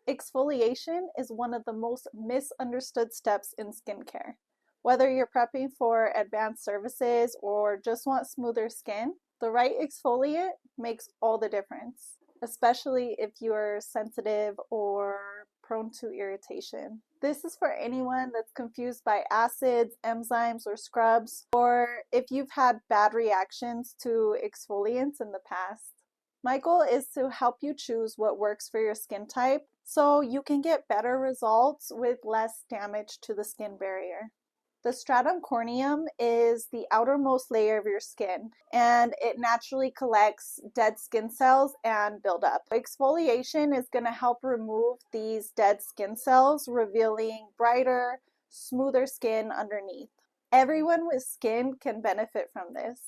Exfoliation is one of the most misunderstood steps in skincare. Whether you're prepping for advanced services or just want smoother skin, the right exfoliant makes all the difference, especially if you're sensitive or prone to irritation. This is for anyone that's confused by acids, enzymes, or scrubs, or if you've had bad reactions to exfoliants in the past. My goal is to help you choose what works for your skin type so you can get better results with less damage to the skin barrier. The stratum corneum is the outermost layer of your skin, and it naturally collects dead skin cells and buildup. Exfoliation is going to help remove these dead skin cells, revealing brighter, smoother skin underneath. Everyone with skin can benefit from this,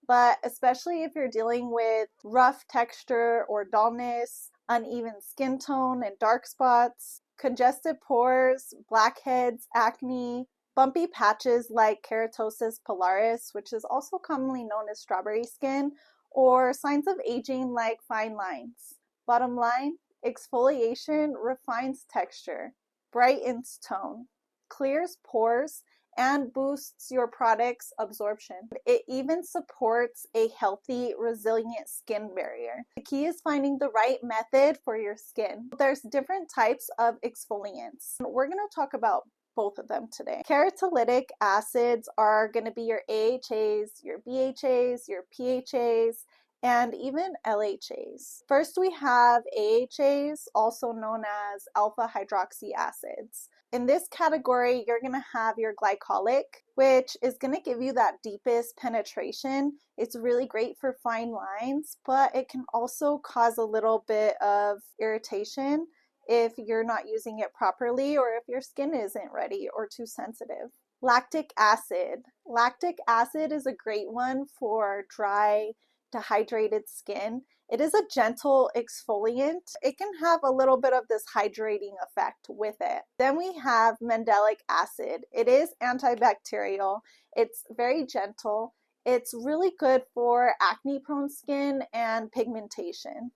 but especially if you're dealing with rough texture or dullness, uneven skin tone and dark spots, congested pores, blackheads, acne, bumpy patches like keratosis pilaris, which is also commonly known as strawberry skin, or signs of aging like fine lines. Bottom line, exfoliation refines texture, brightens tone, clears pores, and boosts your product's absorption. It even supports a healthy, resilient skin barrier. The key is finding the right method for your skin. There's different types of exfoliants. We're going to talk about both of them today. Keratolytic acids are going to be your AHAs, your BHAs, your PHAs, and even LHAs. First, we have AHAs, also known as alpha hydroxy acids. In this category, you're going to have your glycolic, which is going to give you that deepest penetration. It's really great for fine lines, but it can also cause a little bit of irritation if you're not using it properly or if your skin isn't ready or too sensitive. Lactic acid. Lactic acid is a great one for dry, dehydrated skin. It is a gentle exfoliant. It can have a little bit of this hydrating effect with it. Then we have mandelic acid. It is antibacterial. It's very gentle. It's really good for acne-prone skin and pigmentation.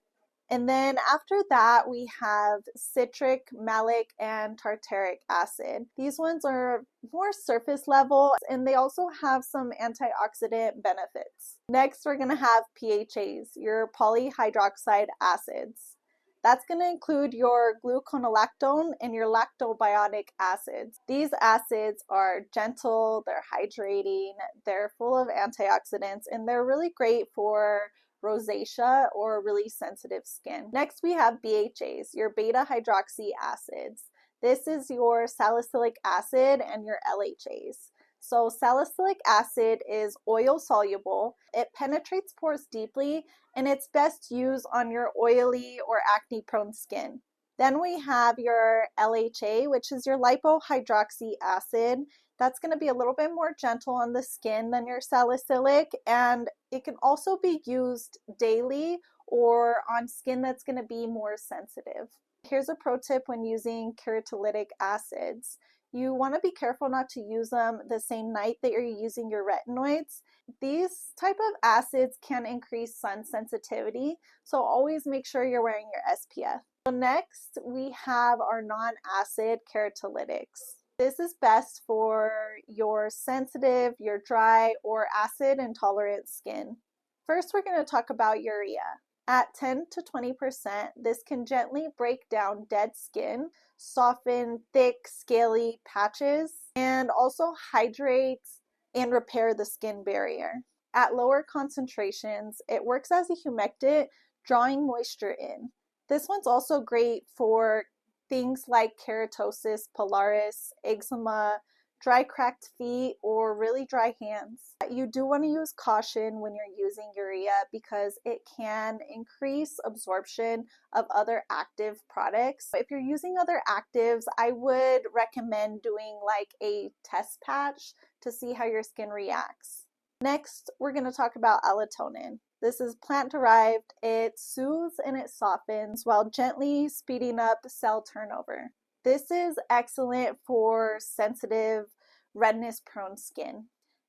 And then after that, we have citric, malic, and tartaric acid. These ones are more surface level, and they also have some antioxidant benefits. Next, we're going to have PHAs, your polyhydroxy acids. That's going to include your gluconolactone and your lactobiotic acids. These acids are gentle, they're hydrating, they're full of antioxidants, and they're really great for rosacea or really sensitive skin. Next, we have BHAs, your beta hydroxy acids. This is your salicylic acid and your LHAs. So salicylic acid is oil soluble, it penetrates pores deeply, and it's best used on your oily or acne prone skin. Then we have your LHA, which is your lipohydroxy acid. That's going to be a little bit more gentle on the skin than your salicylic, and it can also be used daily or on skin that's going to be more sensitive. Here's a pro tip when using keratolytic acids. You want to be careful not to use them the same night that you're using your retinoids. These type of acids can increase sun sensitivity, so always make sure you're wearing your SPF. So next, we have our non-acid keratolytics. This is best for your sensitive, your dry, or acid intolerant skin. First, we're going to talk about urea. At 10 to 20%, this can gently break down dead skin, soften thick, scaly patches, and also hydrate and repair the skin barrier. At lower concentrations, it works as a humectant, drawing moisture in. This one's also great for things like keratosis pilaris, eczema, dry cracked feet, or really dry hands. You do want to use caution when you're using urea because it can increase absorption of other active products. If you're using other actives, I would recommend doing like a test patch to see how your skin reacts. Next, we're going to talk about allantoin. This is plant-derived. It soothes and it softens while gently speeding up cell turnover. This is excellent for sensitive, redness-prone skin.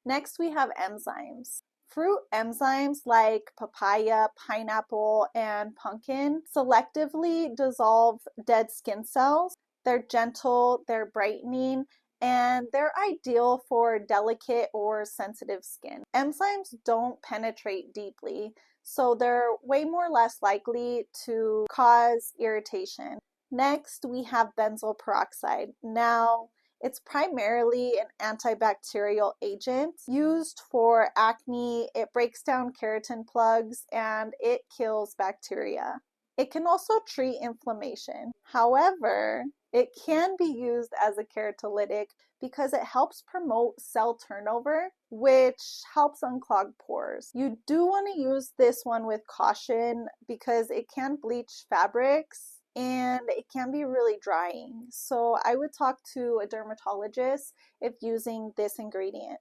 Next, we have enzymes. Fruit enzymes like papaya, pineapple, and pumpkin selectively dissolve dead skin cells. They're gentle, they're brightening, and they're ideal for delicate or sensitive skin. Enzymes don't penetrate deeply, so they're way more less likely to cause irritation. Next, we have benzoyl peroxide. Now, it's primarily an antibacterial agent used for acne. It breaks down keratin plugs and it kills bacteria. It can also treat inflammation. However, it can be used as a keratolytic because it helps promote cell turnover, which helps unclog pores. You do want to use this one with caution because it can bleach fabrics and it can be really drying. So I would talk to a dermatologist if using this ingredient.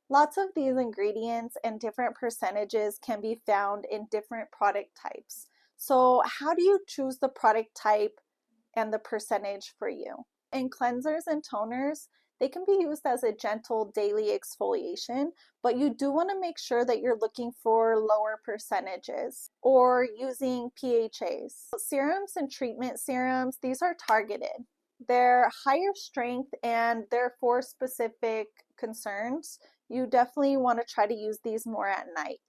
Lots of these ingredients and different percentages can be found in different product types. So how do you choose the product type and the percentage for you? In cleansers and toners, they can be used as a gentle daily exfoliation, but you do want to make sure that you're looking for lower percentages or using PHAs. Serums and treatment serums, these are targeted. They're higher strength and they're for specific concerns. You definitely want to try to use these more at night.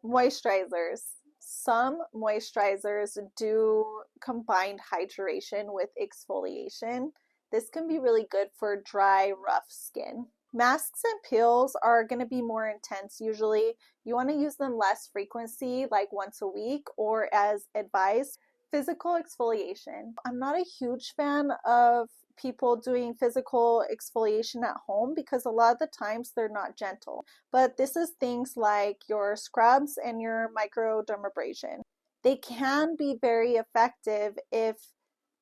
Moisturizers. Some moisturizers do combine hydration with exfoliation. This can be really good for dry, rough skin. Masks and peels are going to be more intense usually. You want to use them less frequency, like once a week or as advised. Physical exfoliation. I'm not a huge fan of people doing physical exfoliation at home because a lot of the times they're not gentle. But this is things like your scrubs and your microdermabrasion. They can be very effective if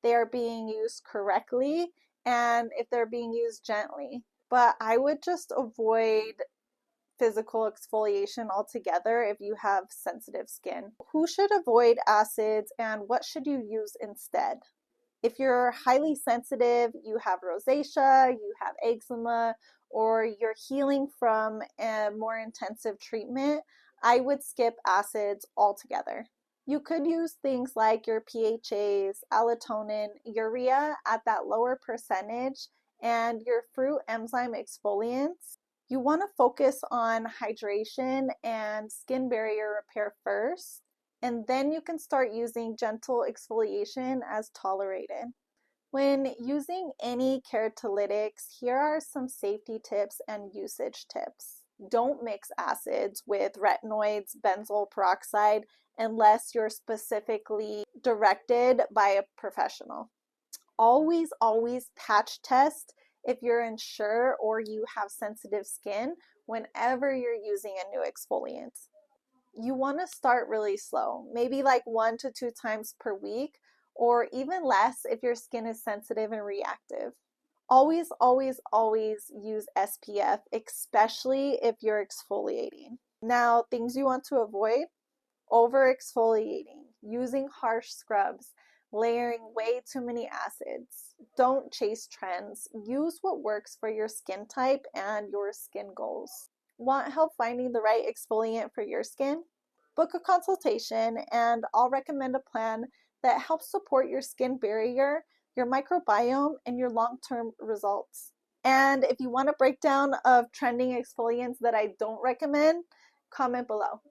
they are being used correctly and if they're being used gently. But I would just avoid physical exfoliation altogether if you have sensitive skin. Who should avoid acids and what should you use instead? If you're highly sensitive, you have rosacea, you have eczema, or you're healing from a more intensive treatment, I would skip acids altogether. You could use things like your PHAs, allantoin, urea at that lower percentage, and your fruit enzyme exfoliants. You want to focus on hydration and skin barrier repair first, and then you can start using gentle exfoliation as tolerated. When using any keratolytics, here are some safety tips and usage tips. Don't mix acids with retinoids, benzoyl peroxide, unless you're specifically directed by a professional. Always, always patch test if you're unsure or you have sensitive skin whenever you're using a new exfoliant. You want to start really slow, maybe like 1 to 2 times per week, or even less if your skin is sensitive and reactive. Always, always, always use SPF, especially if you're exfoliating. Now, things you want to avoid: over exfoliating, using harsh scrubs, layering way too many acids. Don't chase trends. Use what works for your skin type and your skin goals. Want help finding the right exfoliant for your skin? Book a consultation and I'll recommend a plan that helps support your skin barrier, your microbiome, and your long-term results. And if you want a breakdown of trending exfoliants that I don't recommend, comment below.